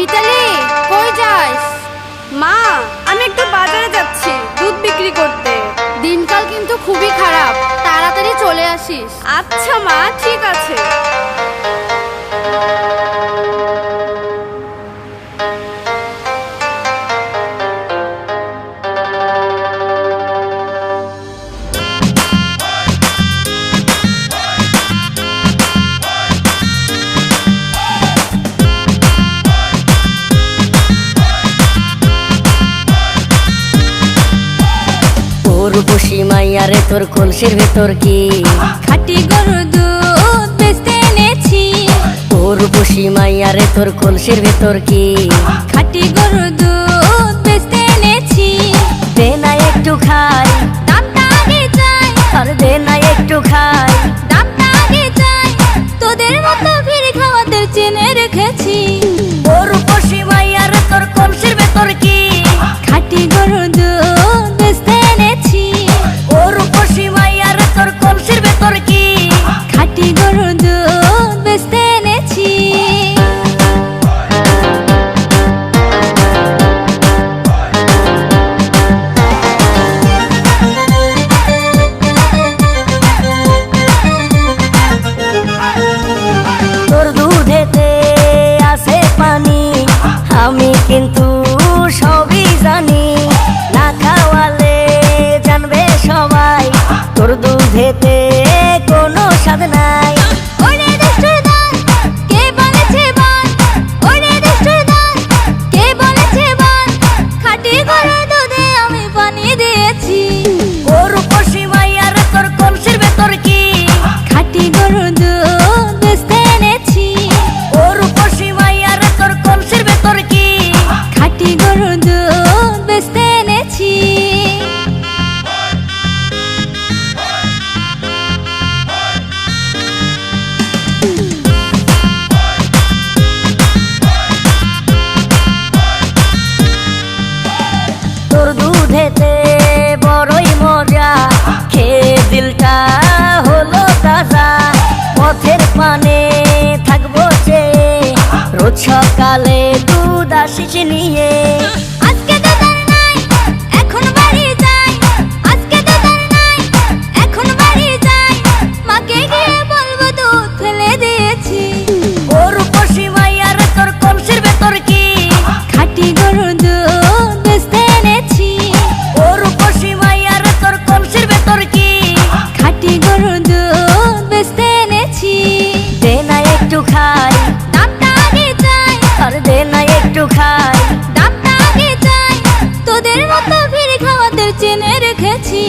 মিতালি, কই যাস? মা, আমি একটু বাজারে যাচ্ছি দুধ বিক্রি করতে। দিনকাল কিন্তু খুবই খারাপ, তাড়াতাড়ি চলে আসিস। আচ্ছা মা, ঠিক আছে। রূপসী মাইয়ারে তোর কলসির ভেতর কি খাঁটি গরুর দুধ বেচতে এনেছি। ও রূপসী মাইয়ারে তোর কলসির ভেতর কি খাঁটি গরুর দুধ বেচতে এনেছি। দে না একটু খাই, দামটা আগে চাই, আর দে না একটু খাই। দামটা আগে চাই, তোদের মতো ভিড় খাওয়াদের চেনে রেখেছি। ও রূপসী মাইয়ারে তোর কলসির ভেতর কি খাঁটি গরুর দুধ বেচতে এনেছি। ও রূপসী মাইয়ারে তোর কলসির ভেতর কি খাঁটি গরুর দুধ বেচতে এনেছি। তোর দুধেতে আছে পানি, আমি কিন্তু সবই জানি। না খাওয়ালে জানবে সবাই তোর দুধেতে কোনো স্বাদ নাই। ওরে দুষ্টুর দল, কে বলেছে বল? ওরে দুষ্টুর দল, কে বলেছে বল? খাঁটি গরুর দুধে আমি পানি দিয়েছি। ও রূপসী মাইয়ারে তোর কলসির ভেতর কি খাঁটি গরুর দুধ বেচতে এনেছি। ও রূপসী মাইয়ারে তোর কলসির ভেতর কি খাঁটি গরুর দুধ বেচতে এনেছি। তোর দুধেতে বড়ই মজা, খেয়ে দিলটা হলো তাজা। পথের পানে থাকবো চেয়ে, রোজ সকালে দুধ আসিস নিয়ে। আজকে তো তার নাই, এখন বাড়ি যাই। আজকে তো তার নাই, এখন বাড়ি যাই। মাকে গিয়ে বলবো দুধ ফেলে দিয়েছি। ও রূপসী মাইয়ারে তোর কলসির ভেতর কি খাঁটি গরুর দুধ বেচতে এনেছি। ও রূপসী মাইয়ারে তোর কলসির ভেতর কি খাঁটি গরুর দুধ বেচতে এনেছি। দে না একটু খাই, দামটা আগে চাই, আর দে না একটু খাই। দামটা আগে চাই, তোদের মতো ভিড় খাওয়াদের চেনে রেখেছি।